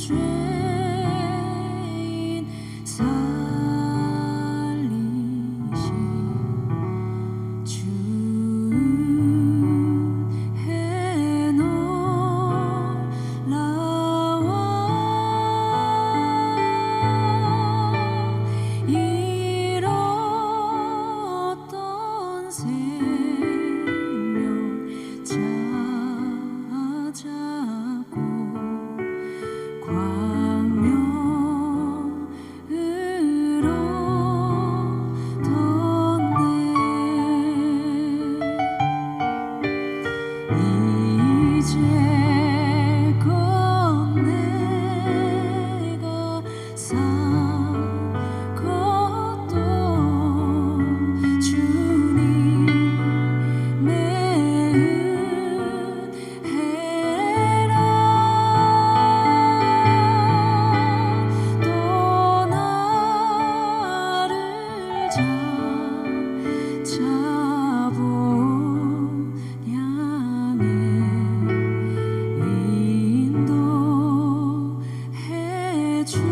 죄인 살리신 주 잃었던 생명 찾았고 광명으로 떴네. 이제껏 내가 산 것도 주님의 은혜라. 또 나를 찾아보냐네. 인도해 주시리.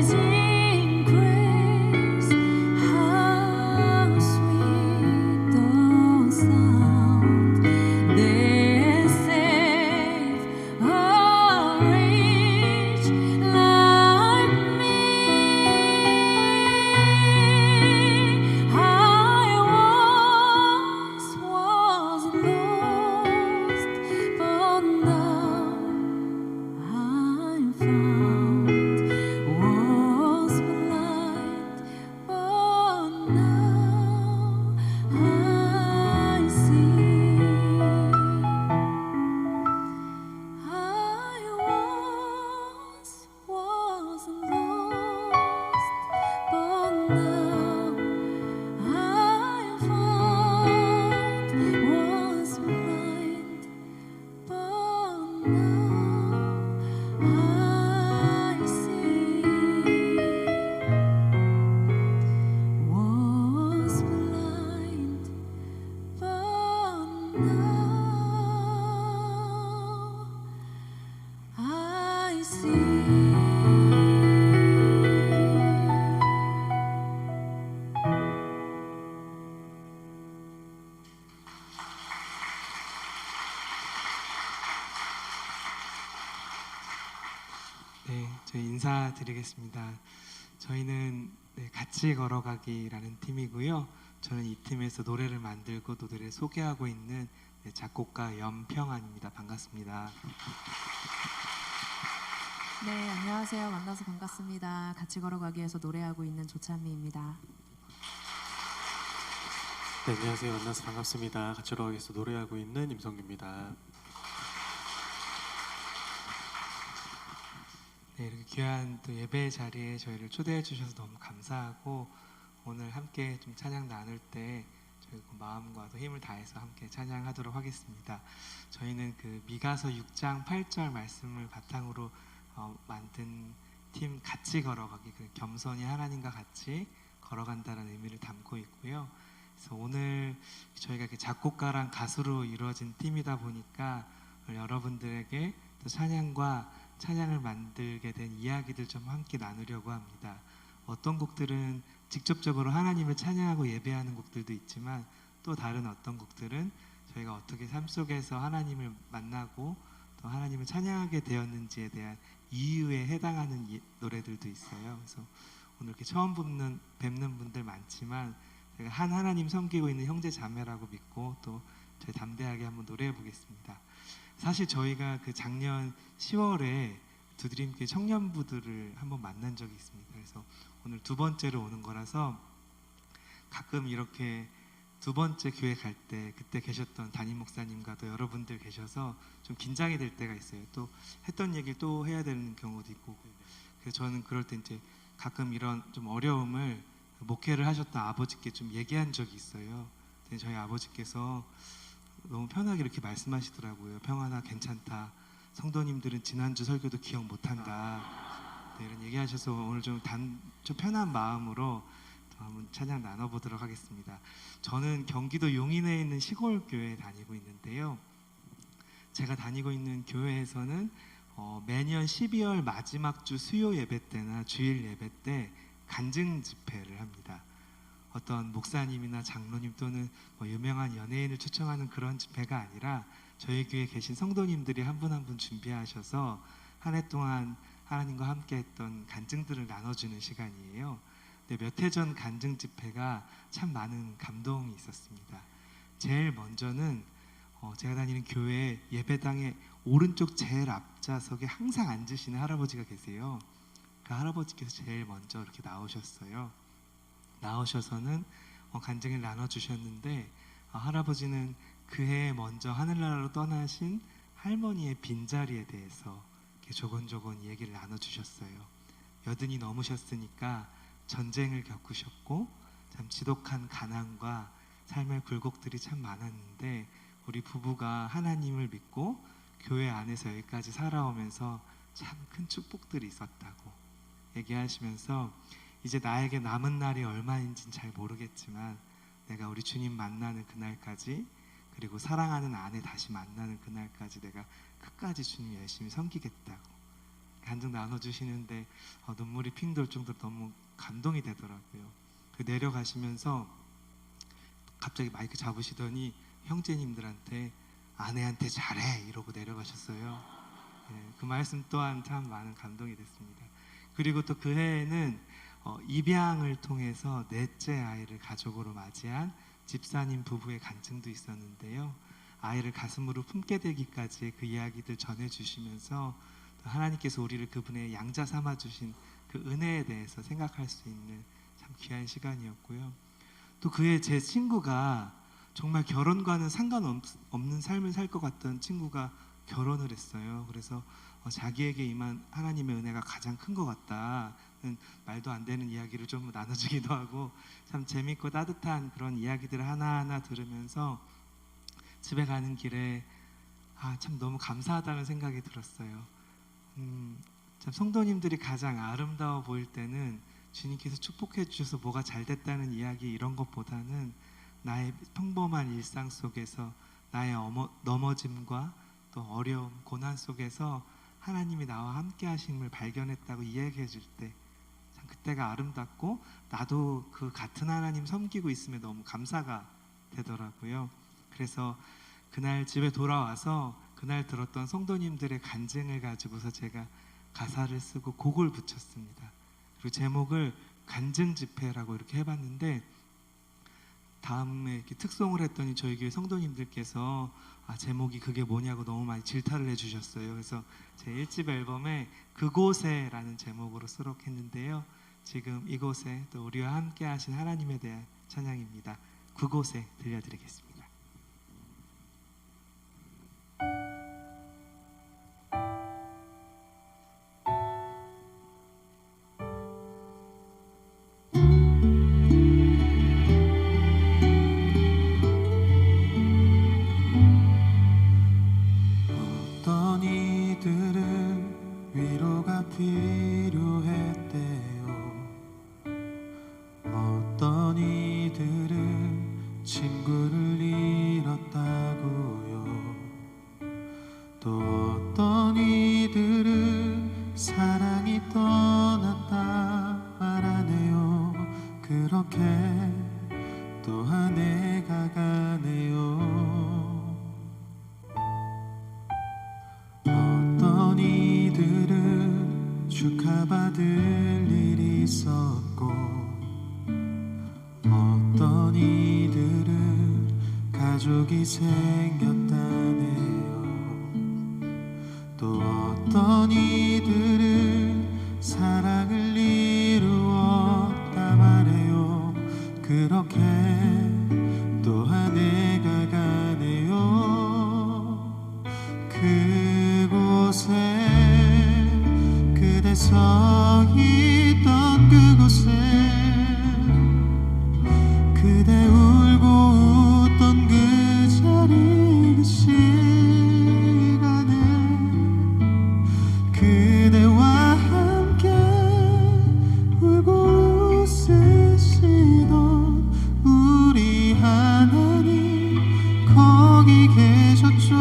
Amazing grace, how sweet the sound that saved a wretch like me. I once was lost, but now I'm found. Was blind, but now I see. I once was lost, but now I'm found. Was blind, but now I see. Was blind, but now I see. 네, 저희 인사드리겠습니다. 저희는 같이 걸어가기라는 팀이고요. 저는 이 팀에서 노래를 만들고 또 노래를 소개하고 있는 작곡가 염평안입니다. 반갑습니다. 네, 안녕하세요. 만나서 반갑습니다. 같이 걸어가기 위해서 노래하고 있는 조찬미입니다. 네, 안녕하세요. 만나서 반갑습니다. 같이 걸어가기 위해서 노래하고 있는 임성규입니다. 네, 이렇게 귀한 또 예배 자리에 저희를 초대해 주셔서 너무 감사하고 오늘 함께 좀 찬양 나눌 때 저희 그 마음과 또 힘을 다해서 함께 찬양하도록 하겠습니다. 저희는 그 미가서 6장 8절 말씀을 바탕으로 만든 팀 같이 걸어가기, 그 겸손히 하나님과 같이 걸어간다는 의미를 담고 있고요. 그래서 오늘 저희가 이렇게 작곡가랑 가수로 이루어진 팀이다 보니까 여러분들에게 또 찬양을 만들게 된 이야기들 좀 함께 나누려고 합니다. 어떤 곡들은 직접적으로 하나님을 찬양하고 예배하는 곡들도 있지만 또 다른 어떤 곡들은 저희가 어떻게 삶 속에서 하나님을 만나고 또 하나님을 찬양하게 되었는지에 대한 이유에 해당하는 노래들도 있어요. 그래서 오늘 이렇게 처음 뵙는 분들 많지만 제가 한 하나님 섬기고 있는 형제 자매라고 믿고 또 저희 담대하게 한번 노래해 보겠습니다. 사실 저희가 그 작년 10월에 두드림교회 청년부들을 한번 만난 적이 있습니다. 그래서 오늘 두 번째로 오는 거라서 가끔 이렇게 두 번째 교회 갈 때 그때 계셨던 담임 목사님과 또 여러분들 계셔서 좀 긴장이 될 때가 있어요. 또 했던 얘기를 또 해야 되는 경우도 있고. 그래서 저는 그럴 때 이제 가끔 이런 좀 어려움을 목회를 하셨던 아버지께 좀 얘기한 적이 있어요. 근데 저희 아버지께서 너무 편하게 이렇게 말씀하시더라고요. 평안아, 괜찮다. 성도님들은 지난주 설교도 기억 못한다. 네, 이런 얘기하셔서 오늘 좀 편한 마음으로 또 한번 찬양 나눠보도록 하겠습니다. 저는 경기도 용인에 있는 시골 교회에 다니고 있는데요. 제가 다니고 있는 교회에서는 매년 12월 마지막 주 수요 예배 때나 주일 예배 때 간증 집회를 합니다. 어떤 목사님이나 장로님 또는 유명한 연예인을 초청하는 그런 집회가 아니라 저희 교회에 계신 성도님들이 한 분 한 분 준비하셔서 한 해 동안 하나님과 함께 했던 간증들을 나눠주는 시간이에요. 몇 해 전 간증 집회가 참 많은 감동이 있었습니다. 제일 먼저는 제가 다니는 교회 예배당의 오른쪽 제일 앞좌석에 항상 앉으시는 할아버지가 계세요. 그 할아버지께서 제일 먼저 이렇게 나오셨어요. 나오셔서는 간증을 나눠주셨는데 할아버지는 그해 먼저 하늘나라로 떠나신 할머니의 빈자리에 대해서 이렇게 조곤조곤 얘기를 나눠주셨어요. 여든이 넘으셨으니까 전쟁을 겪으셨고 참 지독한 가난과 삶의 굴곡들이 참 많았는데 우리 부부가 하나님을 믿고 교회 안에서 여기까지 살아오면서 참 큰 축복들이 있었다고 얘기하시면서 이제 나에게 남은 날이 얼마인지는 잘 모르겠지만 내가 우리 주님 만나는 그날까지 그리고 사랑하는 아내 다시 만나는 그날까지 내가 끝까지 주님 열심히 섬기겠다고 간증 나눠주시는데 눈물이 핑 돌 정도로 너무 감동이 되더라고요. 그 내려가시면서 갑자기 마이크 잡으시더니 형제님들한테 아내한테 잘해 이러고 내려가셨어요. 네, 그 말씀 또한 참 많은 감동이 됐습니다. 그리고 또 그 해에는 입양을 통해서 넷째 아이를 가족으로 맞이한 집사님 부부의 간증도 있었는데요. 아이를 가슴으로 품게 되기까지의 그 이야기들 전해주시면서 또 하나님께서 우리를 그분의 양자 삼아주신 그 은혜에 대해서 생각할 수 있는 참 귀한 시간이었고요. 또 그해 제 친구가 정말 결혼과는 상관없는 삶을 살 것 같던 친구가 결혼을 했어요. 그래서 자기에게 임한 하나님의 은혜가 가장 큰 것 같다는 말도 안 되는 이야기를 좀 나눠주기도 하고 참 재밌고 따뜻한 그런 이야기들을 하나하나 들으면서 집에 가는 길에 참 너무 감사하다는 생각이 들었어요. 참 성도님들이 가장 아름다워 보일 때는 주님께서 축복해 주셔서 뭐가 잘 됐다는 이야기 이런 것보다는 나의 평범한 일상 속에서 나의 넘어짐과 또 어려움, 고난 속에서 하나님이 나와 함께 하심을 발견했다고 이야기해 줄 때 참 그때가 아름답고 나도 그 같은 하나님 섬기고 있음에 너무 감사가 되더라고요. 그래서 그날 집에 돌아와서 그날 들었던 성도님들의 간증을 가지고서 제가 가사를 쓰고 곡을 붙였습니다. 그리고 제목을 간증 집회라고 이렇게 해봤는데 다음에 이렇게 특송을 했더니 저희 교회 성도님들께서 제목이 그게 뭐냐고 너무 많이 질타를 해주셨어요. 그래서 제 1집 앨범에 그곳에라는 제목으로 수록했는데요. 지금 이곳에 또 우리와 함께 하신 하나님에 대한 찬양입니다. 그곳에 들려드리겠습니다. 축하받을 일이 있었고 어떤 이들은 가족이 생겼다네요. 또 어떤 이들은 사랑을 이루었다 말해요. 그렇게 또 그대 서 있던 그곳에 그대 울고 웃던 그 자리 그 시간에 그대와 함께 울고 웃으시던 우리 하나님 거기 계셨죠.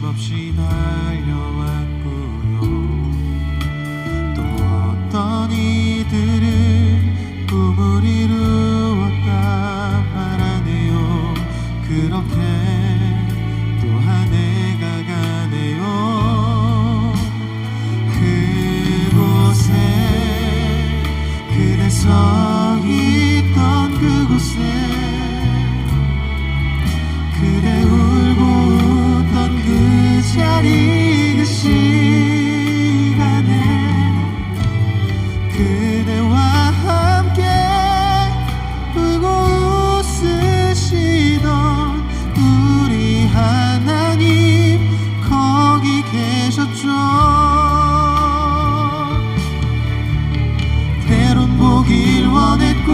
없이 달려왔고요. 또 어떤 이들은 꿈을 이루었다 말하네요. 그렇게 또 한 해가 가네요. 그곳에 그대 서 있던 그곳에 그대 울고 웃던 그 자리 그 시간에 그대와 함께 울고 웃으시던 우리 하나님 거기 계셨죠. 때론 보길 원했고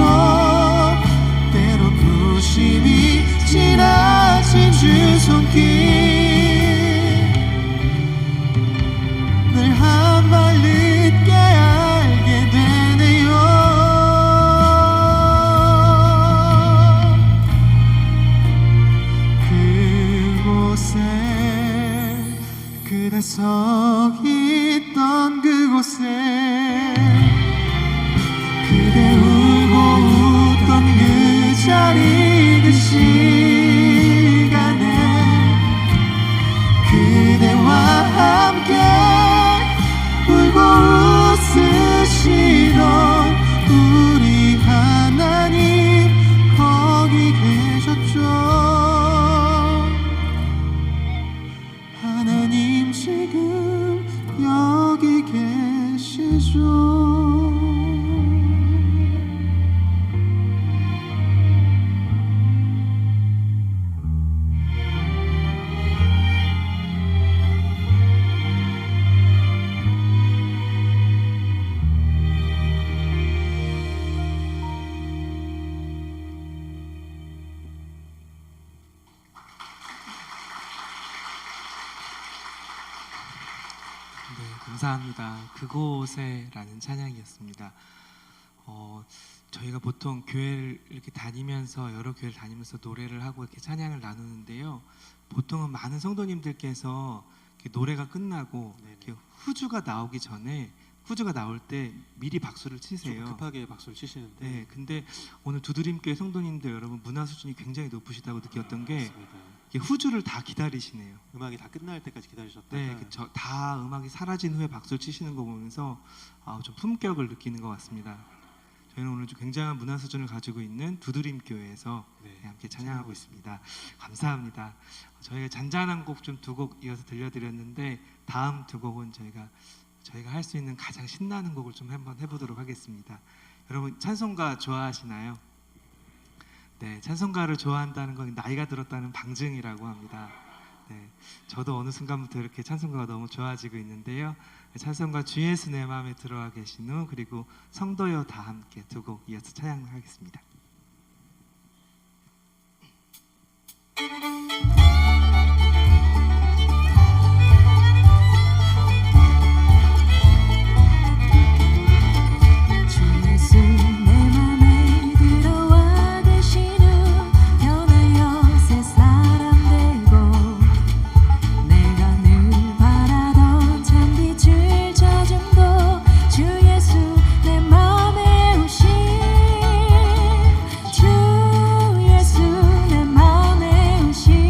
때론 무심히 지나친 주 손길 늘 한 발 늦게 알게 되네요. 그곳에 그대 서 있던 그곳에 그대 울고 웃던 그 자리 그 시간에 그대와 함께 울고 웃으시던 우리 하나님 거기 계셨죠. 하나님 지금 여기 계시죠. 네, 감사합니다. 그곳에라는 찬양이었습니다. 저희가 보통 교회를 이렇게 다니면서 여러 교회를 다니면서 노래를 하고 이렇게 찬양을 나누는데요. 보통은 많은 성도님들께서 이렇게 노래가 끝나고 이렇게 후주가 나오기 전에 후주가 나올 때 미리 박수를 치세요. 급하게 박수를 치시는데 네, 근데 오늘 두드림교회 성도님들 여러분 문화 수준이 굉장히 높으시다고 느꼈던 게 맞습니다. 이게 후주를 다 기다리시네요. 음악이 다 끝날 때까지 기다리셨다가 네, 다 음악이 사라진 후에 박수를 치시는 거 보면서 좀 품격을 느끼는 것 같습니다. 저희는 오늘 좀 굉장한 문화 수준을 가지고 있는 두드림 교회에서 네, 함께 찬양하고 있습니다. 감사합니다. 저희가 잔잔한 곡 좀 두 곡 이어서 들려드렸는데 다음 두 곡은 저희가 할 수 있는 가장 신나는 곡을 좀 한번 해보도록 하겠습니다. 여러분 찬송가 좋아하시나요? 네, 찬송가를 좋아한다는 건 나이가 들었다는 방증이라고 합니다. 네, 저도 어느 순간부터 이렇게 찬송가가 너무 좋아지고 있는데요. 찬송가 주 예수 내 마음에 들어와 계신 후 그리고 성도여 다 함께 두 곡 이어서 찬양하겠습니다. 주 예수 내 맘에 오신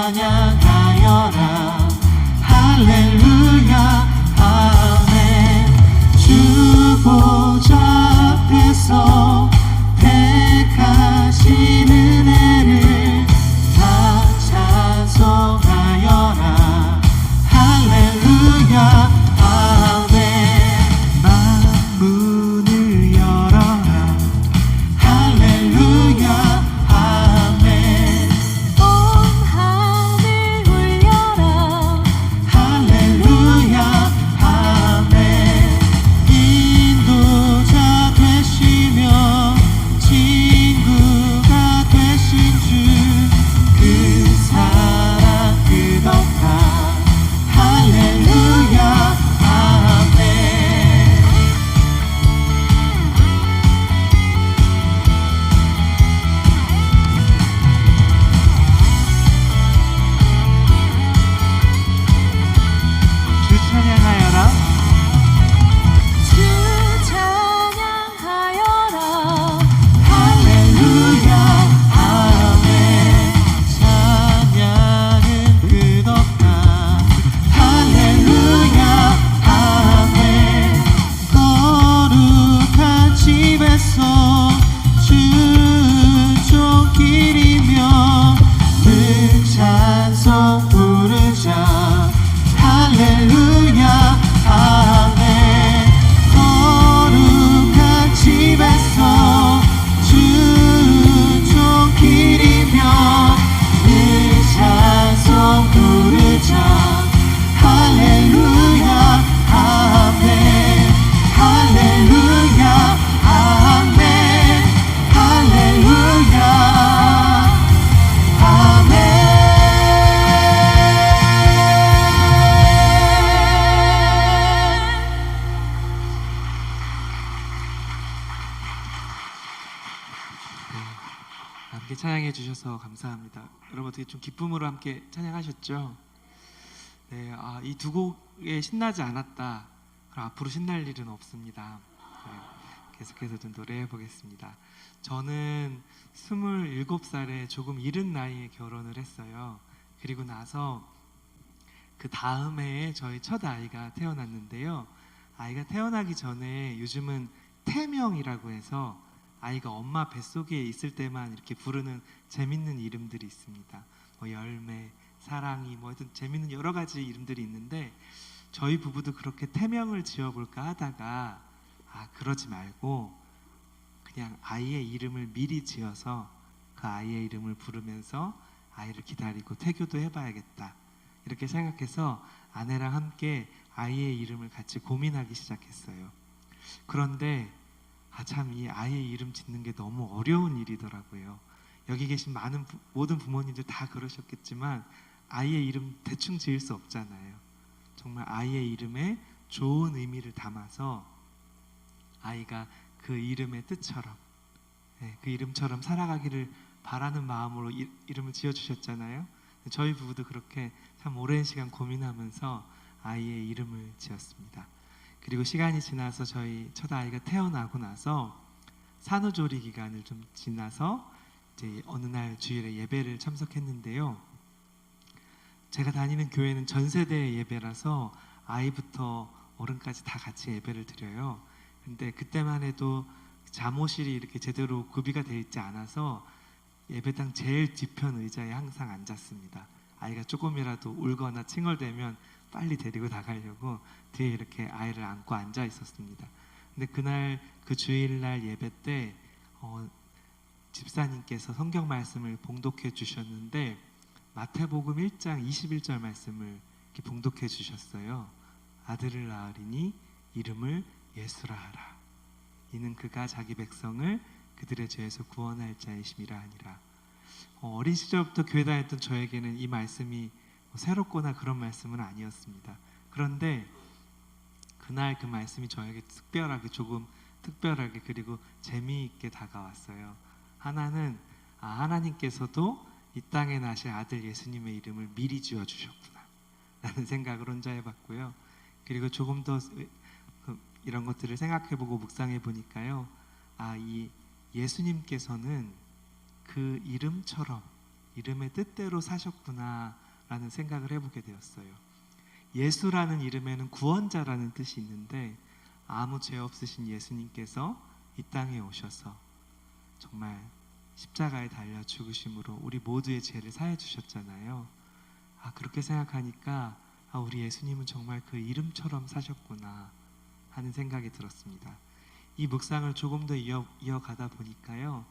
찬양하여라 할렐루야 아멘 주 보좌 앞에서 택하신 은혜를 다 찬송하여라 할렐루야 아멘 만문을 열어라 할렐루야 아멘 온 하늘 울려라 할렐루야 아멘 인도자 되시며 친구가 되신 주 그 사랑 끝없다 할렐루야 아멘 주 찬양하여라 주 찬양하여라 할렐루야 아멘 찬양은 끝없다 할렐루야 아멘 거룩한 집에서 주 종길이며 늘 찬송 부르자 할렐루야 아멘 거룩한 집에서 주 종길이며 늘 찬송 부르자 할렐루야 아멘 할렐루야 아멘 할렐루야 함께 찬양해 주셔서 감사합니다. 여러분 어떻게 좀 기쁨으로 함께 찬양하셨죠? 네, 이 두 곡에 신나지 않았다. 그럼 앞으로 신날 일은 없습니다. 네, 계속해서 좀 노래해 보겠습니다. 저는 27살에 조금 이른 나이에 결혼을 했어요. 그리고 나서 그 다음 해에 저희 첫 아이가 태어났는데요. 아이가 태어나기 전에 요즘은 태명이라고 해서 아이가 엄마 뱃속에 있을 때만 이렇게 부르는 재밌는 이름들이 있습니다. 뭐 열매, 사랑이, 뭐 하여튼 재밌는 여러 가지 이름들이 있는데 저희 부부도 그렇게 태명을 지어볼까 하다가 그러지 말고 그냥 아이의 이름을 미리 지어서 그 아이의 이름을 부르면서 아이를 기다리고 태교도 해봐야겠다 이렇게 생각해서 아내랑 함께 아이의 이름을 같이 고민하기 시작했어요. 그런데 참 이 아이의 이름 짓는 게 너무 어려운 일이더라고요. 여기 계신 모든 부모님들 다 그러셨겠지만 아이의 이름 대충 지을 수 없잖아요. 정말 아이의 이름에 좋은 의미를 담아서 아이가 그 이름의 뜻처럼 그 이름처럼 살아가기를 바라는 마음으로 이름을 지어주셨잖아요. 저희 부부도 그렇게 참 오랜 시간 고민하면서 아이의 이름을 지었습니다. 그리고 시간이 지나서 저희 첫 아이가 태어나고 나서 산후조리 기간을 좀 지나서 이제 어느 날 주일에 예배를 참석했는데요. 제가 다니는 교회는 전 세대 예배라서 아이부터 어른까지 다 같이 예배를 드려요. 근데 그때만 해도 잠옷실이 이렇게 제대로 구비가 되어 있지 않아서 예배당 제일 뒤편 의자에 항상 앉았습니다. 아이가 조금이라도 울거나 칭얼대면 빨리 데리고 나가려고 뒤에 이렇게 아이를 안고 앉아 있었습니다. 근데 그날 그 주일날 예배 때 집사님께서 성경 말씀을 봉독해 주셨는데 마태복음 1장 21절 말씀을 이렇게 봉독해 주셨어요. 아들을 낳으리니 이름을 예수라 하라. 이는 그가 자기 백성을 그들의 죄에서 구원할 자이심이라 하니라. 어린 시절부터 교회 다녔던 저에게는 이 말씀이 새롭거나 그런 말씀은 아니었습니다. 그런데 그날 그 말씀이 저에게 조금 특별하게 그리고 재미있게 다가왔어요. 하나는 하나님께서도 이 땅에 나실 아들 예수님의 이름을 미리 지어주셨구나 라는 생각을 혼자 해봤고요. 그리고 조금 더 이런 것들을 생각해보고 묵상해 보니까요, 이 예수님께서는 그 이름처럼 이름의 뜻대로 사셨구나라는 생각을 해보게 되었어요. 예수라는 이름에는 구원자라는 뜻이 있는데 아무 죄 없으신 예수님께서 이 땅에 오셔서 정말 십자가에 달려 죽으심으로 우리 모두의 죄를 사해 주셨잖아요. 그렇게 생각하니까 우리 예수님은 정말 그 이름처럼 사셨구나 하는 생각이 들었습니다. 이 묵상을 조금 더 이어가다 보니까요,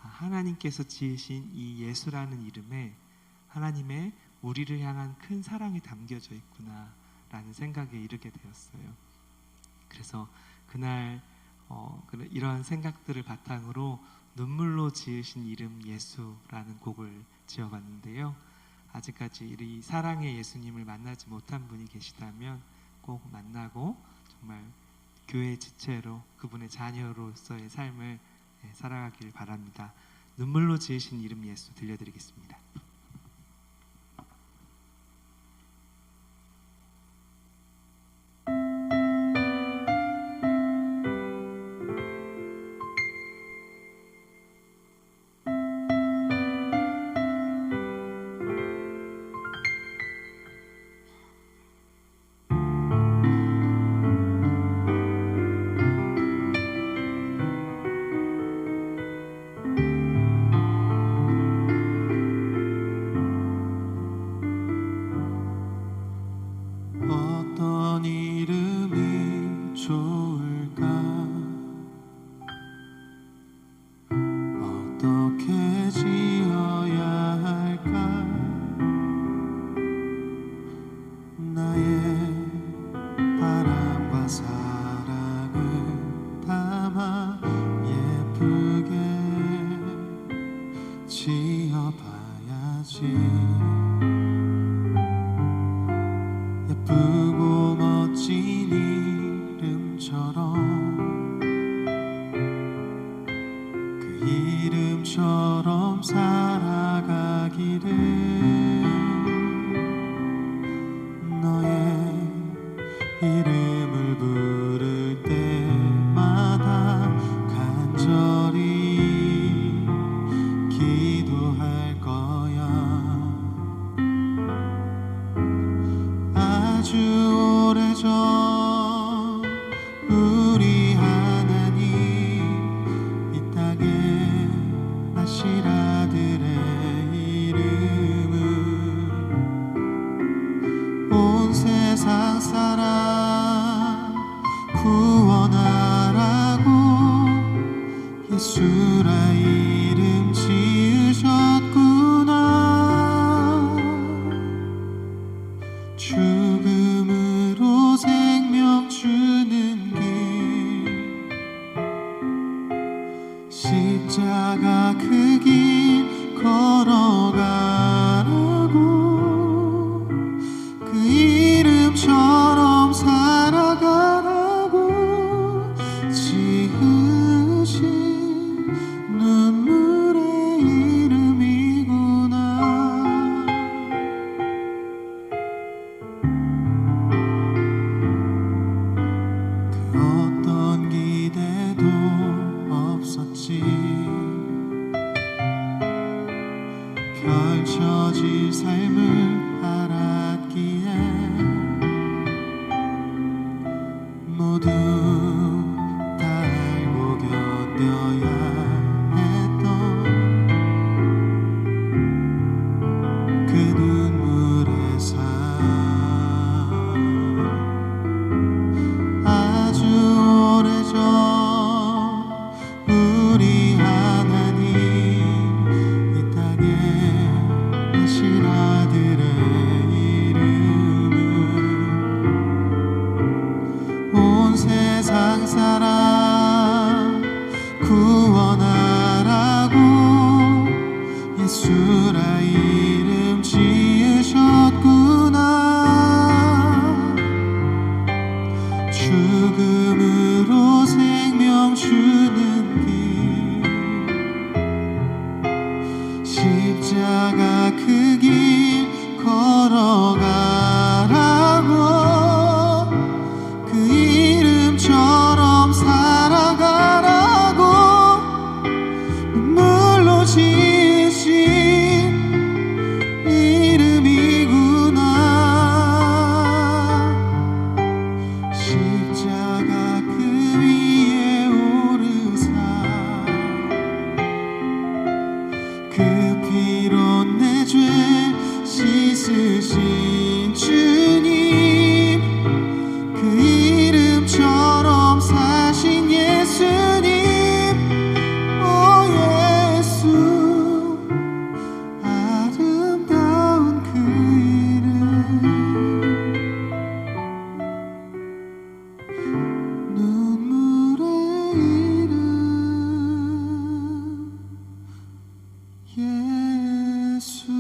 하나님께서 지으신 이 예수라는 이름에 하나님의 우리를 향한 큰 사랑이 담겨져 있구나 라는 생각에 이르게 되었어요. 그래서 그날 이런 생각들을 바탕으로 눈물로 지으신 이름 예수라는 곡을 지어봤는데요. 아직까지 이 사랑의 예수님을 만나지 못한 분이 계시다면 꼭 만나고 정말 교회 지체로 그분의 자녀로서의 삶을 살아가길 바랍니다. 눈물로 지으신 이름 예수 들려드리겠습니다. 어떤 이름이 좋을까? 어떻게 지어야 할까? 나의 바람과 사랑을 담아 예쁘게 지어봐야지. 예쁘고 멋진 이름처럼 그 이름처럼 살아가기를. 너의 이름을 부를 때마다 간절히 기도할 거야. 아주 오래전 우리 하나님 이 땅에 나신 아들의 이름은 온 세상 사람 구원하라고 예수라 이름 지으셨구나. 죽음으로 생명 주는 길, 십자가 그 길 걸어가라고, 그 이름처럼 살아가라고 지으신 눈물의 이름이구나. 어떤 기대도 없었지. 펼쳐질 삶을 알았기에 모두 다 알고 견뎌야 했던 그 눈물의 삶. 아주 오래전 우리 하나님 이 땅에 나신 아들의 이름은 온 세상 사람 구원하라고 예수라 이름 지으셨구나. 죽음으로 생명 주는 길, 십자가 그 길 걸어가라고, 그 이름처럼 살아가라고 눈물로 지으신 그 피로 내 죄 씻으신 주님, 그 이름처럼 사신 예수님, 오 예수, 아름다운 그 이름, 눈물의 이름 예수.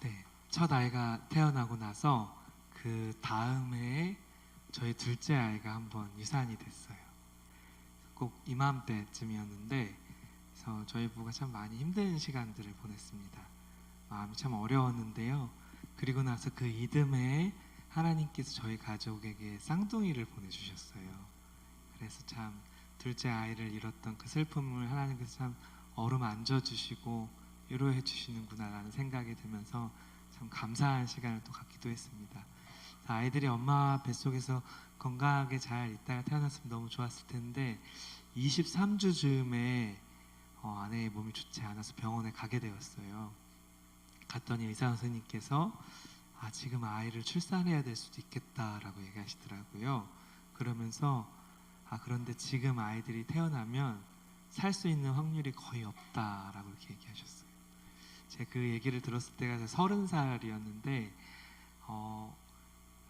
네, 첫 아이가 태어나고 나서 그 다음 해에 저희 둘째 아이가 한번 유산이 됐어요. 꼭 이맘때쯤이었는데, 그래서 저희 부부가 참 많이 힘든 시간들을 보냈습니다. 마음이 참 어려웠는데요. 그리고 나서 그 이듬해에 하나님께서 저희 가족에게 쌍둥이를 보내주셨어요. 그래서 참 둘째 아이를 잃었던 그 슬픔을 하나님께서 참 어루만져 주시고 위로해 주시는구나라는 생각이 들면서 참 감사한 시간을 또 갖기도 했습니다. 아이들이 엄마 뱃속에서 건강하게 잘 있다가 태어났으면 너무 좋았을 텐데 23주 즈음에 아내의 몸이 좋지 않아서 병원에 가게 되었어요. 갔더니 의사 선생님께서 지금 아이를 출산해야 될 수도 있겠다라고 얘기하시더라고요. 그러면서 그런데 지금 아이들이 태어나면 살 수 있는 확률이 거의 없다라고 이렇게 얘기하셨어요. 제가 그 얘기를 들었을 때가 30살이었는데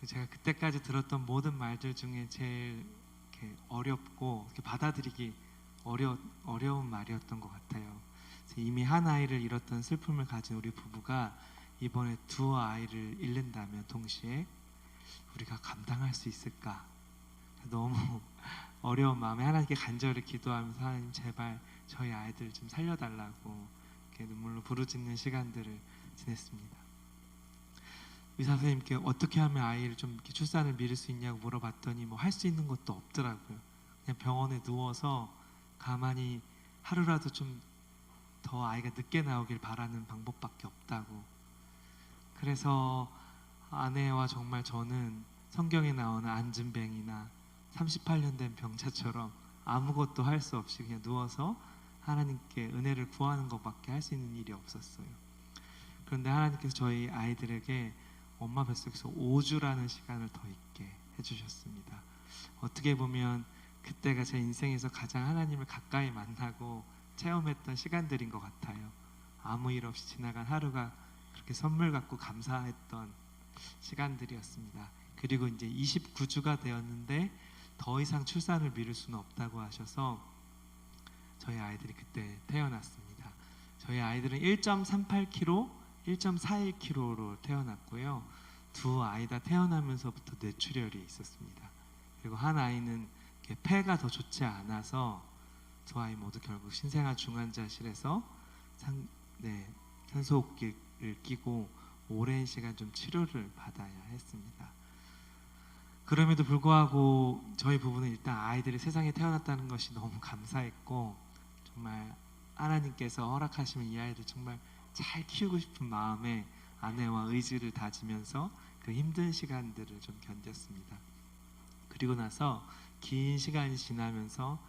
제가 그때까지 들었던 모든 말들 중에 제일 이렇게 어렵고 이렇게 받아들이기 어려운 말이었던 것 같아요. 이미 한 아이를 잃었던 슬픔을 가진 우리 부부가 이번에 두 아이를 잃는다면 동시에 우리가 감당할 수 있을까? 너무 어려운 마음에 하나님께 간절히 기도하면서 하나님 제발 저희 아이들 좀 살려달라고 이렇게 눈물로 부르짖는 시간들을 지냈습니다. 의사 선생님께 어떻게 하면 아이를 좀 이렇게 출산을 미룰 수 있냐고 물어봤더니 뭐 할 수 있는 것도 없더라고요. 그냥 병원에 누워서 가만히 하루라도 좀 더 아이가 늦게 나오길 바라는 방법밖에 없다고. 그래서 아내와 정말 저는 성경에 나오는 안진뱅이나 38년 된 병자처럼 아무것도 할 수 없이 그냥 누워서 하나님께 은혜를 구하는 것밖에 할 수 있는 일이 없었어요. 그런데 하나님께서 저희 아이들에게 엄마 뱃속에서 5주라는 시간을 더 있게 해주셨습니다. 어떻게 보면 그때가 제 인생에서 가장 하나님을 가까이 만나고 체험했던 시간들인 것 같아요. 아무 일 없이 지나간 하루가 그렇게 선물 같고 감사했던 시간들이었습니다. 그리고 이제 29주가 되었는데 더 이상 출산을 미룰 수는 없다고 하셔서 저희 아이들이 그때 태어났습니다. 저희 아이들은 1.38kg, 1.41kg로 태어났고요. 두 아이 다 태어나면서부터 뇌출혈이 있었습니다. 그리고 한 아이는 폐가 더 좋지 않아서 두 아이 모두 결국 신생아 중환자실에서 산소호흡기를 끼고 오랜 시간 좀 치료를 받아야 했습니다. 그럼에도 불구하고 저희 부부는 일단 아이들이 세상에 태어났다는 것이 너무 감사했고 정말 하나님께서 허락하시면 이 아이들 정말 잘 키우고 싶은 마음에 아내와 의지를 다지면서 그 힘든 시간들을 좀 견뎠습니다. 그리고 나서 긴 시간이 지나면서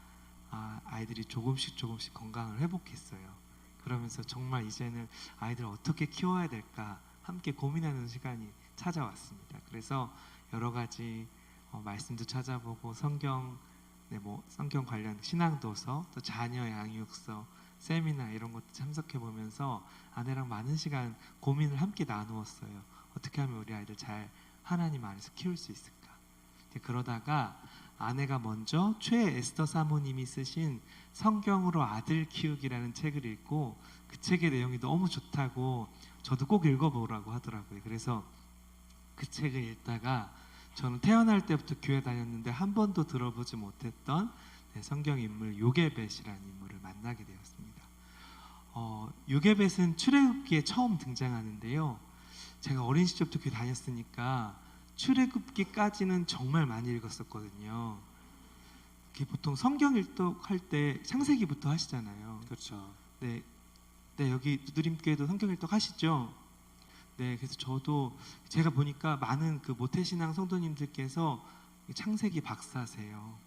아이들이 조금씩 건강을 회복했어요. 그러면서 정말 이제는 아이들을 어떻게 키워야 될까 함께 고민하는 시간이 찾아왔습니다. 그래서 여러 가지 말씀도 찾아보고 성경 관련 신앙도서, 또 자녀 양육서, 세미나 이런 것도 참석해 보면서 아내랑 많은 시간 고민을 함께 나누었어요. 어떻게 하면 우리 아이들 잘 하나님 안에서 키울 수 있을까? 그러다가 아내가 먼저 최에스더 사모님이 쓰신 성경으로 아들 키우기라는 책을 읽고 그 책의 내용이 너무 좋다고 저도 꼭 읽어보라고 하더라고요. 그래서 그 책을 읽다가 저는 태어날 때부터 교회 다녔는데 한 번도 들어보지 못했던 성경 인물 요게벳이라는 인물을 만나게 되었습니다. 요게벳은 출애굽기에 처음 등장하는데요. 제가 어린 시절부터 교회 다녔으니까 출애굽기까지는 정말 많이 읽었었거든요. 이게 보통 성경 일독할 때 창세기부터 하시잖아요. 그렇죠. 네, 네 여기 누드림교회도 성경 일독 하시죠. 네, 그래서 저도 제가 보니까 많은 그 모태신앙 성도님들께서 창세기 박사세요.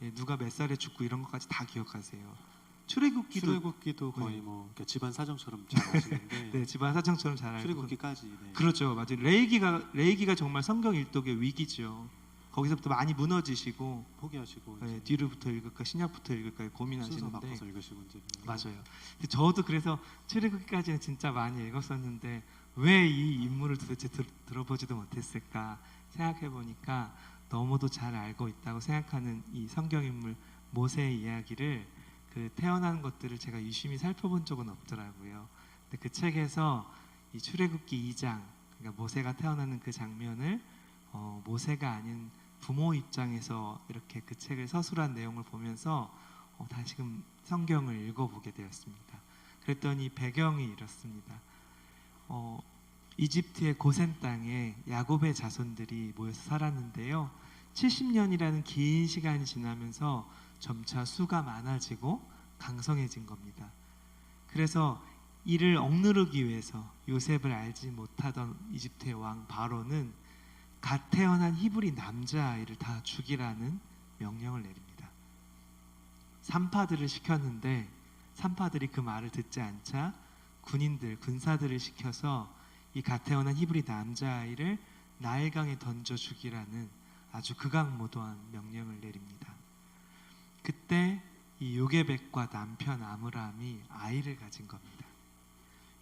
예, 누가 몇 살에 죽고 이런 것까지 다 기억하세요. 출애굽기도 거의 네. 뭐 그러니까 집안 사정처럼 잘 아시는데 네, 집안 사정처럼 잘 알고. 출애굽기까지. 네. 그렇죠, 맞아요. 레이기가 정말 성경 일독의 위기죠. 거기서부터 많이 무너지시고 포기하시고 네, 이제 뒤로부터 읽을까 신약부터 읽을까 순서 고민하시는데 바꿔서 읽으시고 이제. 맞아요. 근데 저도 그래서 출애굽기까지는 진짜 많이 읽었었는데 왜 이 인물을 도대체 들어보지도 못했을까 생각해 보니까 너무도 잘 알고 있다고 생각하는 이 성경 인물 모세의 이야기를 그 태어난 것들을 제가 유심히 살펴본 적은 없더라고요. 근데 그 책에서 이 출애굽기 2장 그러니까 모세가 태어나는 그 장면을 모세가 아닌 부모 입장에서 이렇게 그 책을 서술한 내용을 보면서 다시금 성경을 읽어보게 되었습니다. 그랬더니 배경이 이렇습니다. 이집트의 고센 땅에 야곱의 자손들이 모여서 살았는데요. 70년이라는 긴 시간이 지나면서 점차 수가 많아지고 강성해진 겁니다. 그래서 이를 억누르기 위해서 요셉을 알지 못하던 이집트의 왕 바로는 갓 태어난 히브리 남자아이를 다 죽이라는 명령을 내립니다. 산파들을 시켰는데 산파들이 그 말을 듣지 않자 군사들을 시켜서 이 갓 태어난 히브리 남자아이를 나일강에 던져 죽이라는 아주 극악무도한 명령을 내립니다. 그때 이 요게벳과 남편 아므람이 아이를 가진 겁니다.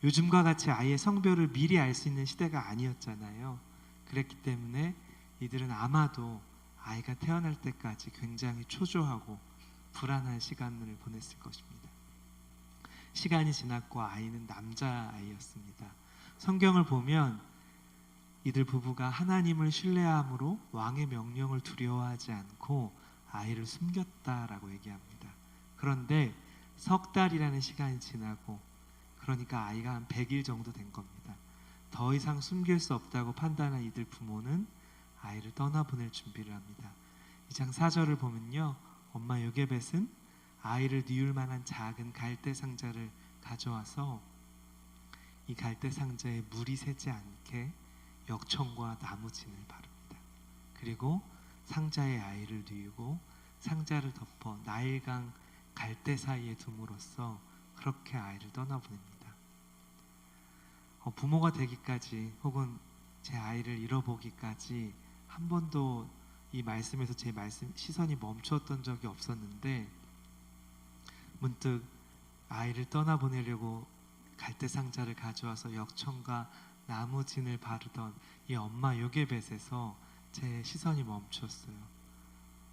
요즘과 같이 아이의 성별을 미리 알 수 있는 시대가 아니었잖아요. 그랬기 때문에 이들은 아마도 아이가 태어날 때까지 굉장히 초조하고 불안한 시간을 보냈을 것입니다. 시간이 지났고 아이는 남자아이였습니다. 성경을 보면 이들 부부가 하나님을 신뢰함으로 왕의 명령을 두려워하지 않고 아이를 숨겼다라고 얘기합니다. 그런데 석 달이라는 시간이 지나고 그러니까 아이가 한 100일 정도 된 겁니다. 더 이상 숨길 수 없다고 판단한 이들 부모는 아이를 떠나보낼 준비를 합니다. 2장 4절을 보면요. 엄마 요게벳은 아이를 뉘울 만한 작은 갈대 상자를 가져와서 이 갈대 상자에 물이 새지 않게 역청과 나무진을 바릅니다. 그리고 상자에 아이를 뉘우고 상자를 덮어 나일강 갈대 사이에 둠으로써 그렇게 아이를 떠나보냅니다. 부모가 되기까지 혹은 제 아이를 잃어보기까지 한 번도 이 말씀에서 제 시선이 멈추었던 적이 없었는데 문득 아이를 떠나보내려고 갈대 상자를 가져와서 역청과 나무진을 바르던 이 엄마 요게벳에서 제 시선이 멈췄어요.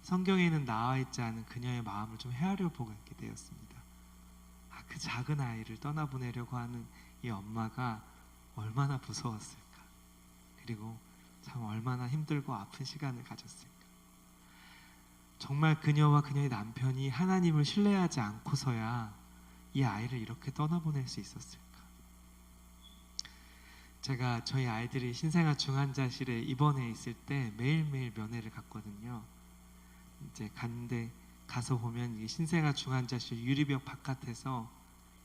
성경에는 나와 있지 않은 그녀의 마음을 좀 헤아려 보게 되었습니다. 그 작은 아이를 떠나보내려고 하는 이 엄마가 얼마나 무서웠을까. 그리고 참 얼마나 힘들고 아픈 시간을 가졌을까. 정말 그녀와 그녀의 남편이 하나님을 신뢰하지 않고서야 이 아이를 이렇게 떠나보낼 수 있었을까. 제가 저희 아이들이 신생아 중환자실에 입원해 있을 때 매일매일 면회를 갔거든요. 이제 갔는데 가서 보면 이 신생아 중환자실 유리벽 바깥에서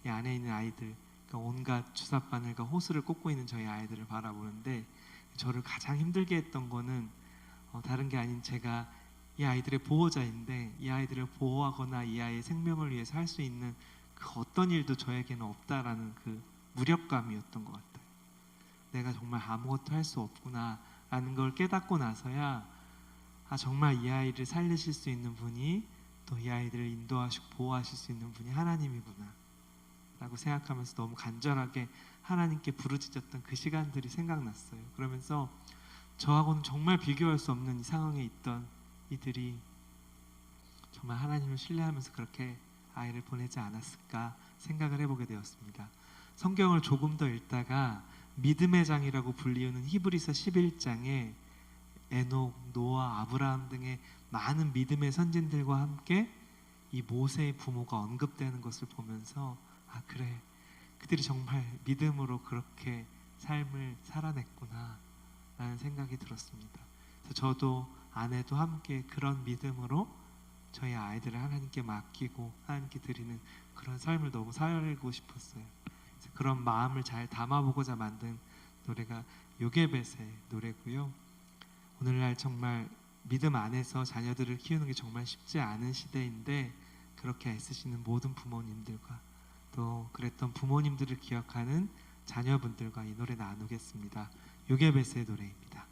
이 안에 있는 아이들, 그러니까 온갖 주사 바늘과 호스를 꽂고 있는 저희 아이들을 바라보는데 저를 가장 힘들게 했던 거는 다른 게 아닌 제가 이 아이들의 보호자인데 이 아이들을 보호하거나 이 아이의 생명을 위해서 할 수 있는 그 어떤 일도 저에게는 없다라는 그 무력감이었던 것 같아요. 내가 정말 아무것도 할 수 없구나라는 걸 깨닫고 나서야 정말 이 아이를 살리실 수 있는 분이 또 이 아이들을 인도하시고 보호하실 수 있는 분이 하나님이구나 라고 생각하면서 너무 간절하게 하나님께 부르짖었던 그 시간들이 생각났어요. 그러면서 저하고는 정말 비교할 수 없는 이 상황에 있던 이들이 정말 하나님을 신뢰하면서 그렇게 아이를 보내지 않았을까 생각을 해보게 되었습니다. 성경을 조금 더 읽다가 믿음의 장이라고 불리우는 히브리서 11장에 에녹, 노아, 아브라함 등의 많은 믿음의 선진들과 함께 이 모세의 부모가 언급되는 것을 보면서 그래, 그들이 정말 믿음으로 그렇게 삶을 살아냈구나 라는 생각이 들었습니다. 그래서 저도 아내도 함께 그런 믿음으로 저희 아이들을 하나님께 맡기고 하나님께 드리는 그런 삶을 너무 살고 싶었어요. 그래서 그런 마음을 잘 담아보고자 만든 노래가 요게벳의 노래고요. 오늘날 정말 믿음 안에서 자녀들을 키우는 게 정말 쉽지 않은 시대인데 그렇게 애쓰시는 모든 부모님들과 또 그랬던 부모님들을 기억하는 자녀분들과 이 노래 나누겠습니다. 요게벳의 노래입니다.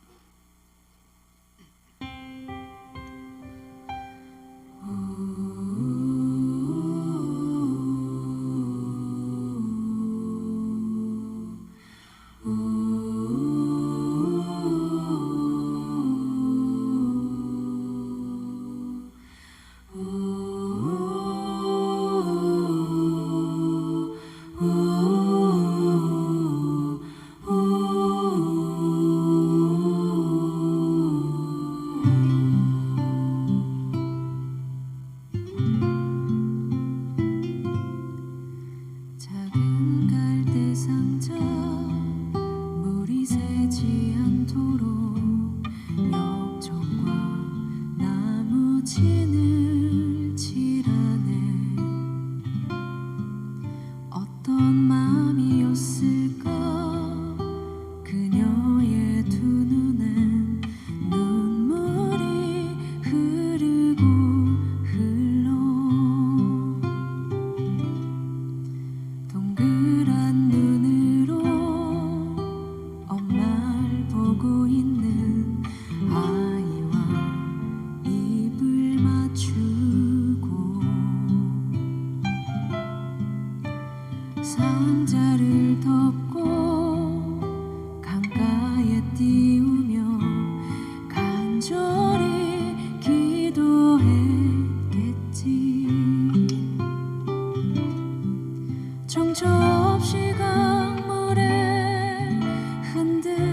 작은 갈대 상자 물이 새지 않도록 역청과 나무 진을 칠하네. 어떤 마음이었을까 그녀의 두 눈엔 눈물이 흐르고 흘러 동그란 눈으로 엄마를 보고 있는 아이와 입을 맞추고 상자를 덮고 강가에 띄우며 간절히 기도했겠지. 정처 없이 강물에 흔들흔들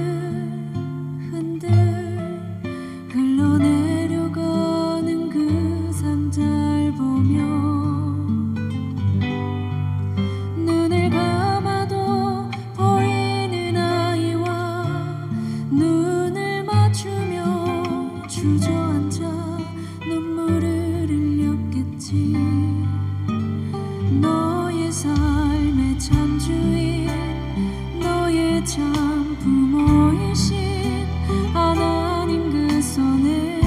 흘러내려가는 그 상자를 보며 눈을 감아도 보이는 아이와 눈을 맞추며 주저앉아 눈물을 흘렸겠지. 너의 삶의 참 주인 너의 참 부모이신 하나님 그 손에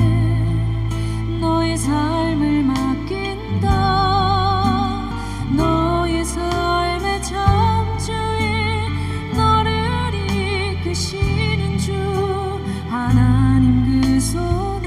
너의 삶을 맡긴다. 너의 삶의 참 주인 너를 이끄시는 주 하나님 그 손에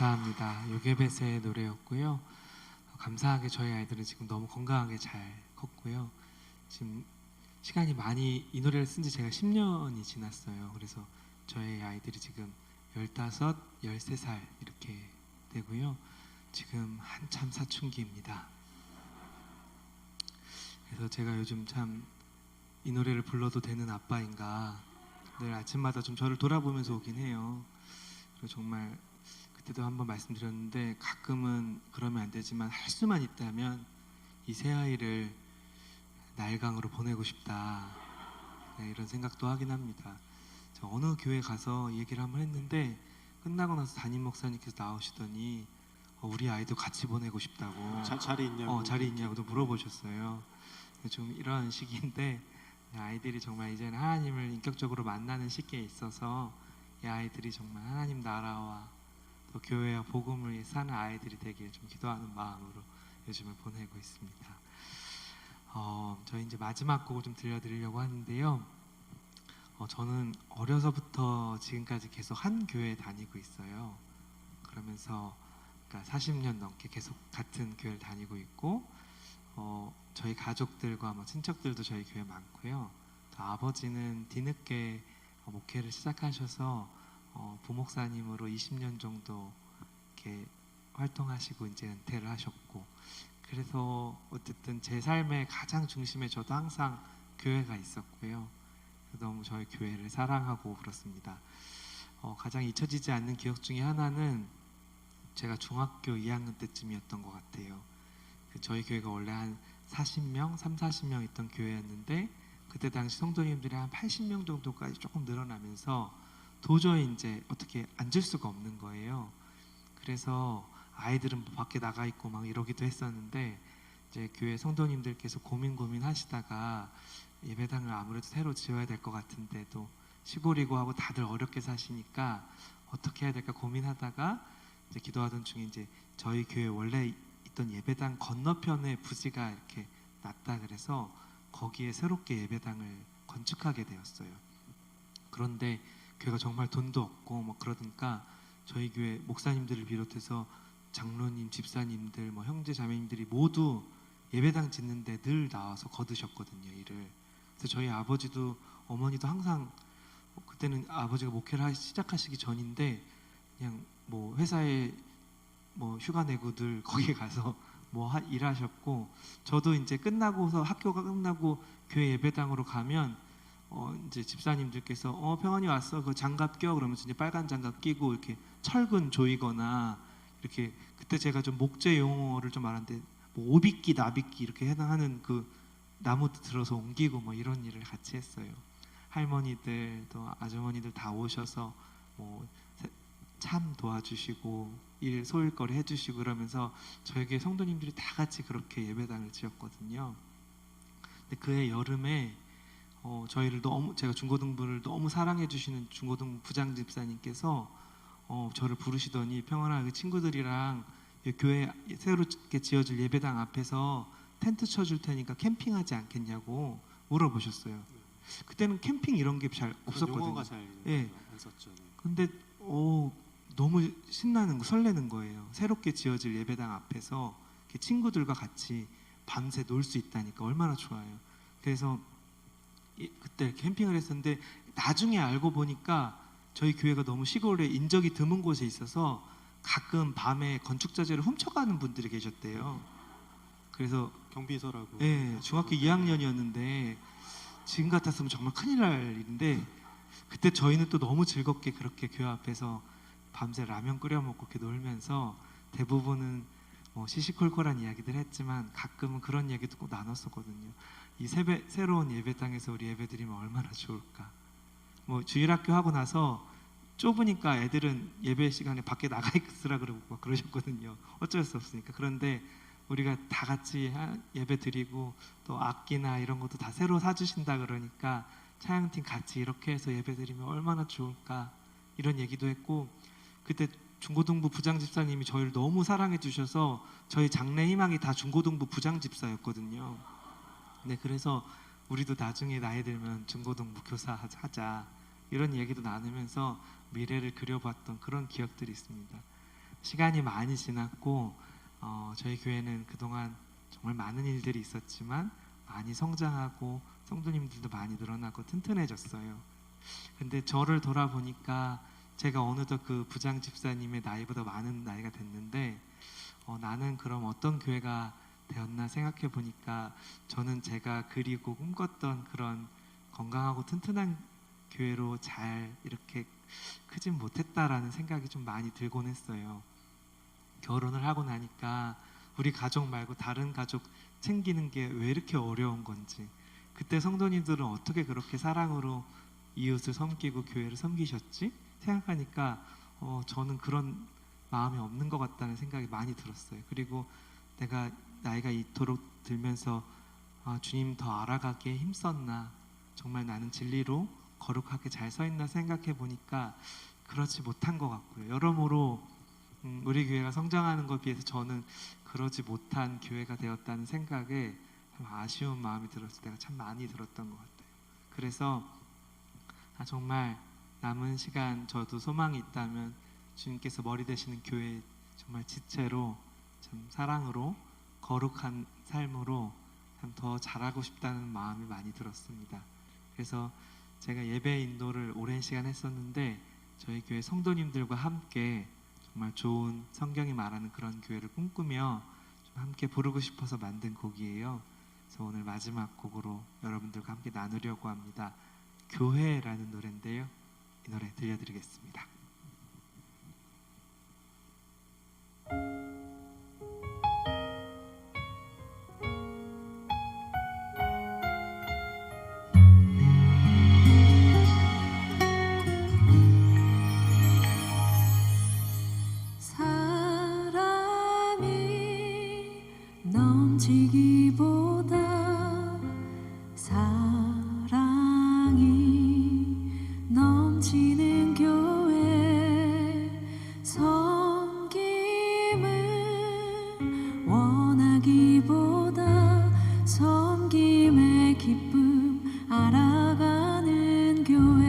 감사합니다. 요게벳의 노래였고요. 감사하게 저희 아이들은 지금 너무 건강하게 잘 컸고요. 지금 시간이 많이 이 노래를 쓴 지 제가 10년이 지났어요. 그래서 저희 아이들이 지금 15, 13살 이렇게 되고요. 지금 한참 사춘기입니다. 그래서 제가 요즘 참 이 노래를 불러도 되는 아빠인가 늘 아침마다 좀 저를 돌아보면서 오긴 해요. 그리고 정말 그때도 한번 말씀드렸는데 가끔은 그러면 안 되지만 할 수만 있다면 이 새 아이를 나일강으로 보내고 싶다. 네, 이런 생각도 하긴 합니다. 저 어느 교회 가서 얘기를 한번 했는데 끝나고 나서 담임 목사님께서 나오시더니 우리 아이도 같이 보내고 싶다고 자리 있냐고. 자리 있냐고도 물어보셨어요. 좀 이런 시기인데 아이들이 정말 이제는 하나님을 인격적으로 만나는 시기에 있어서 이 아이들이 정말 하나님 나라와 또 교회와 복음을 사는 아이들이 되길 좀 기도하는 마음으로 요즘을 보내고 있습니다. 저희 이제 마지막 곡을 좀 들려드리려고 하는데요. 저는 어려서부터 지금까지 계속 한 교회에 다니고 있어요. 그러면서 그러니까 40년 넘게 계속 같은 교회를 다니고 있고 저희 가족들과 친척들도 저희 교회 많고요. 또 아버지는 뒤늦게 목회를 시작하셔서 부목사님으로 20년 정도 이렇게 활동하시고 이제 은퇴를 하셨고, 그래서 어쨌든 제 삶의 가장 중심에 저도 항상 교회가 있었고요. 너무 저희 교회를 사랑하고 그렇습니다. 가장 잊혀지지 않는 기억 중에 하나는 제가 중학교 2학년 때쯤이었던 것 같아요. 저희 교회가 원래 한 40명, 40명 있던 교회였는데 그때 당시 성도님들이 한 80명 정도까지 조금 늘어나면서 도저히 이제 어떻게 앉을 수가 없는 거예요. 그래서 아이들은 밖에 나가 있고 막 이러기도 했었는데 이제 교회 성도님들께서 고민하시다가 예배당을 아무래도 새로 지어야 될 것 같은데 또 시골이고 하고 다들 어렵게 사시니까 어떻게 해야 될까 고민하다가 이제 기도하던 중에 이제 저희 교회 원래 있던 예배당 건너편에 부지가 이렇게 났다 그래서 거기에 새롭게 예배당을 건축하게 되었어요. 그런데 교회가 정말 돈도 없고 그러니까 저희 교회 목사님들을 비롯해서 장로님, 집사님들, 형제 자매님들이 모두 예배당 짓는데 늘 나와서 거두셨거든요, 일을. 그래서 저희 아버지도 어머니도 항상 그때는 아버지가 목회를 시작하시기 전인데 그냥 회사에 휴가 내고 늘 거기에 가서 일하셨고, 저도 이제 끝나고서 학교가 끝나고 교회 예배당으로 가면 이제 집사님들께서 평안이 왔어, 그 장갑 껴 그러면서 이제 빨간 장갑 끼고 이렇게 철근 조이거나 이렇게, 그때 제가 좀 목재 용어를 좀 알았는데 오비끼 나비끼 이렇게 해당하는 그 나무 들어서 옮기고 이런 일을 같이 했어요. 할머니들 또 아주머니들 다 오셔서 참 도와주시고 일 소일거리 해주시고 그러면서 저에게 성도님들이 다 같이 그렇게 예배당을 지었거든요. 근데 그해 여름에 저희를 제가 중고등부를 너무 사랑해 주시는 중고등부 부장 집사님께서 저를 부르시더니 평안아, 그 친구들이랑 교회 새롭게 지어질 예배당 앞에서 텐트 쳐줄 테니까 캠핑하지 않겠냐고 물어보셨어요. 그때는 캠핑 이런 게 잘 없었거든요. 용어가 잘 예. 안 썼죠. 네. 근데 너무 신나는 거, 설레는 거예요. 새롭게 지어질 예배당 앞에서 이렇게 친구들과 같이 밤새 놀 수 있다니까 얼마나 좋아요. 그래서 그때 캠핑을 했었는데 나중에 알고 보니까 저희 교회가 너무 시골에 인적이 드문 곳에 있어서 가끔 밤에 건축자재를 훔쳐가는 분들이 계셨대요. 그래서 경비서라고. 네, 중학교 2학년이었는데 지금 같았으면 정말 큰일 날 일인데 그때 저희는 또 너무 즐겁게 그렇게 교회 앞에서 밤새 라면 끓여 먹고 이렇게 놀면서 대부분은 시시콜콜한 이야기들 했지만 가끔은 그런 이야기도 꼭 나눴었거든요. 이 새로운 예배당에서 우리 예배드리면 얼마나 좋을까. 주일학교 하고 나서 좁으니까 애들은 예배 시간에 밖에 나가 있으라 그러고 그러셨거든요. 어쩔 수 없으니까. 그런데 우리가 다 같이 예배 드리고 또 악기나 이런 것도 다 새로 사주신다 그러니까 찬양팀 같이 이렇게 해서 예배 드리면 얼마나 좋을까 이런 얘기도 했고, 그때 중고등부 부장 집사님이 저희를 너무 사랑해 주셔서 저희 장래 희망이 다 중고등부 부장 집사였거든요. 네, 그래서 우리도 나중에 나이 들면 중고등부 교사 하자 이런 얘기도 나누면서 미래를 그려봤던 그런 기억들이 있습니다. 시간이 많이 지났고 저희 교회는 그동안 정말 많은 일들이 있었지만 많이 성장하고 성도님들도 많이 늘어나고 튼튼해졌어요. 근데 저를 돌아보니까 제가 어느덧 그 부장 집사님의 나이보다 많은 나이가 됐는데 나는 그럼 어떤 교회가 되었나 생각해 보니까 저는 제가 그리고 꿈꿨던 그런 건강하고 튼튼한 교회로 잘 이렇게 크진 못했다라는 생각이 좀 많이 들곤 했어요. 결혼을 하고 나니까 우리 가족 말고 다른 가족 챙기는 게 왜 이렇게 어려운 건지, 그때 성도님들은 어떻게 그렇게 사랑으로 이웃을 섬기고 교회를 섬기셨지? 생각하니까 저는 그런 마음이 없는 것 같다는 생각이 많이 들었어요. 그리고 내가 나이가 이토록 들면서 주님 더 알아가기에 힘썼나, 정말 나는 진리로 거룩하게 잘 서 있나 생각해 보니까 그렇지 못한 것 같고요. 여러모로 우리 교회가 성장하는 것에 비해서 저는 그러지 못한 교회가 되었다는 생각에 참 아쉬운 마음이 들었을 때가 참 많이 들었던 것 같아요. 그래서 정말 남은 시간 저도 소망이 있다면 주님께서 머리 되시는 교회 정말 지체로 참 사랑으로 거룩한 삶으로 참 더 잘하고 싶다는 마음이 많이 들었습니다. 그래서 제가 예배 인도를 오랜 시간 했었는데 저희 교회 성도님들과 함께 정말 좋은 성경이 말하는 그런 교회를 꿈꾸며 좀 함께 부르고 싶어서 만든 곡이에요. 그래서 오늘 마지막 곡으로 여러분들과 함께 나누려고 합니다. 교회라는 노래인데요. 이 노래 들려드리겠습니다. 사람이 넘치기보다 사랑이 넘치는 교회, 섬김을 원하기보다 섬김의 기쁨 알아가는 교회,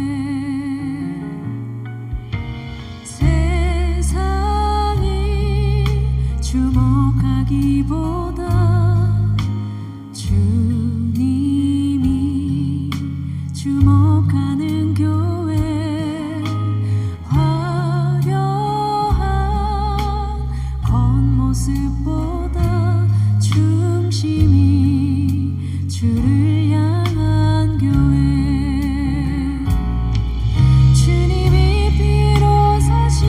세상이 주목하기보다 주님이 주목하는 교회, 화려한 겉모습보다 중심이 주를 향한 교회, 주님이 피로 사신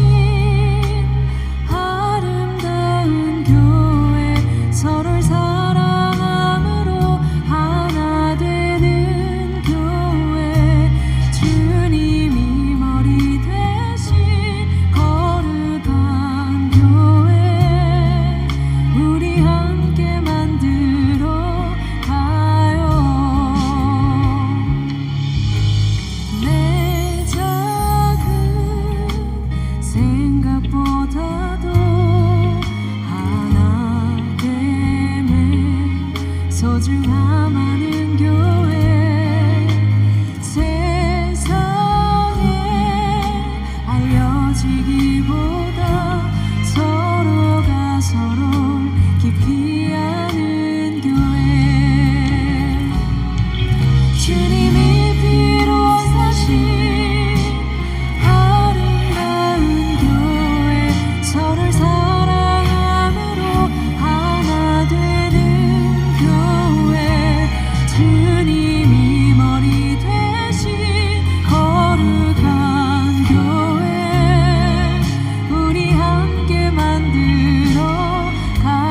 아름다운 교회, 서로를 사랑함으로 하나 되는 교회, 주님이 머리 되신 거룩한 교회, 우리 함께 만들어 가요. 내 작은 생각보다도 하나 됨에 소중함하는 교회, 세상에 알려지기보다 서로가 서로 깊이 아는 교회, 주님이 피로 사신 아름다운 교회, 서로를 사랑함으로 하나 되는 교회, 주님이 머리 되신 거룩한 교회, 우리 함께 만들어 가요.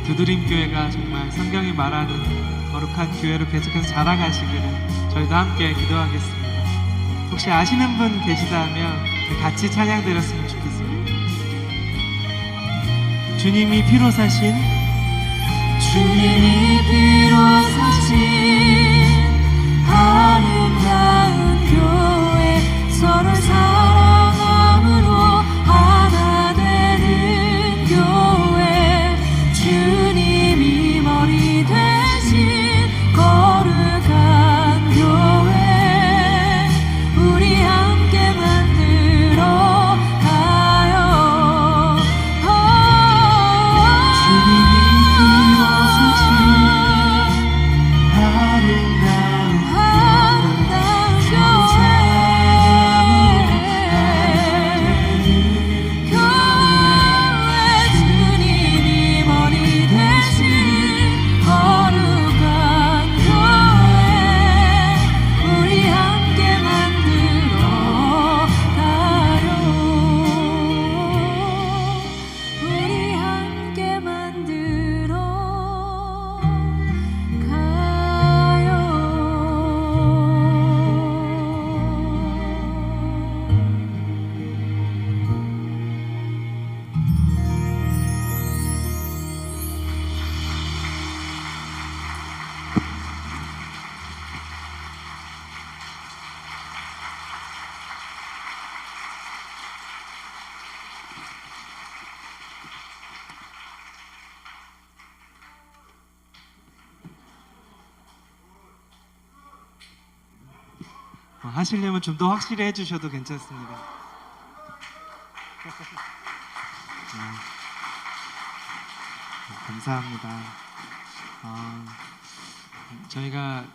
두드림 교회가 정말 성경이 말하는 거룩한 교회로 계속해서 자라가시기를 저희도 함께 기도하겠습니다. 혹시 아시는 분 계시다면 같이 찬양 드렸으면 좋겠습니다. 주님이 피로 사신, 주님이 피로 사신 아름다운 교회, 서로 사랑함으로 하나 되는 교회, 주님이 머리 되신 거룩한 교회, 우리 하시려면 좀 더 확실히 해주셔도 괜찮습니다. 감사합니다. 저희가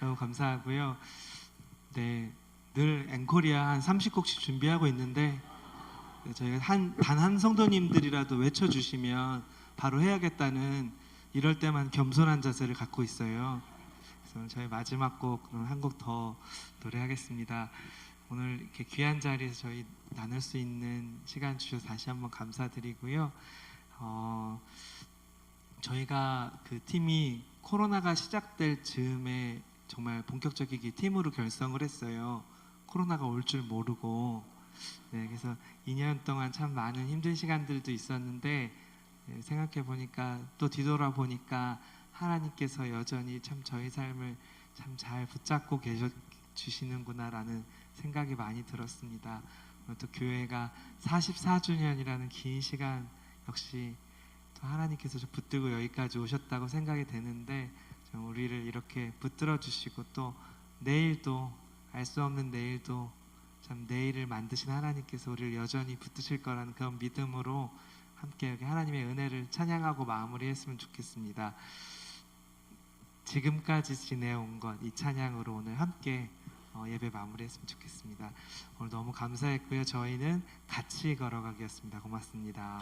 너무 감사하고요. 네, 늘 앵콜이야 한 30곡씩 준비하고 있는데 저희가 단 한 성도님들이라도 외쳐주시면 바로 해야겠다는 이럴 때만 겸손한 자세를 갖고 있어요. 그래서 저희 마지막 곡 한 곡 더 노래하겠습니다. 오늘 이렇게 귀한 자리에서 저희 나눌 수 있는 시간 주셔서 다시 한번 감사드리고요. 저희가 그 팀이 코로나가 시작될 즈음에 정말 본격적이게 팀으로 결성을 했어요. 코로나가 올 줄 모르고. 네, 그래서 2년 동안 참 많은 힘든 시간들도 있었는데 생각해 보니까 또 뒤돌아 보니까 하나님께서 여전히 참 저희 삶을 참 잘 붙잡고 계셔 주시는구나라는 생각이 많이 들었습니다. 또 교회가 44주년이라는 긴 시간 역시 또 하나님께서 좀 붙들고 여기까지 오셨다고 생각이 되는데 좀 우리를 이렇게 붙들어 주시고 또 내일도 알 수 없는 내일도 참 내일을 만드신 하나님께서 우리를 여전히 붙드실 거라는 그런 믿음으로 함께 여기 하나님의 은혜를 찬양하고 마무리했으면 좋겠습니다. 지금까지 지내온 것 이 찬양으로 오늘 함께 예배 마무리했으면 좋겠습니다. 오늘 너무 감사했고요. 저희는 같이 걸어가기였습니다. 고맙습니다.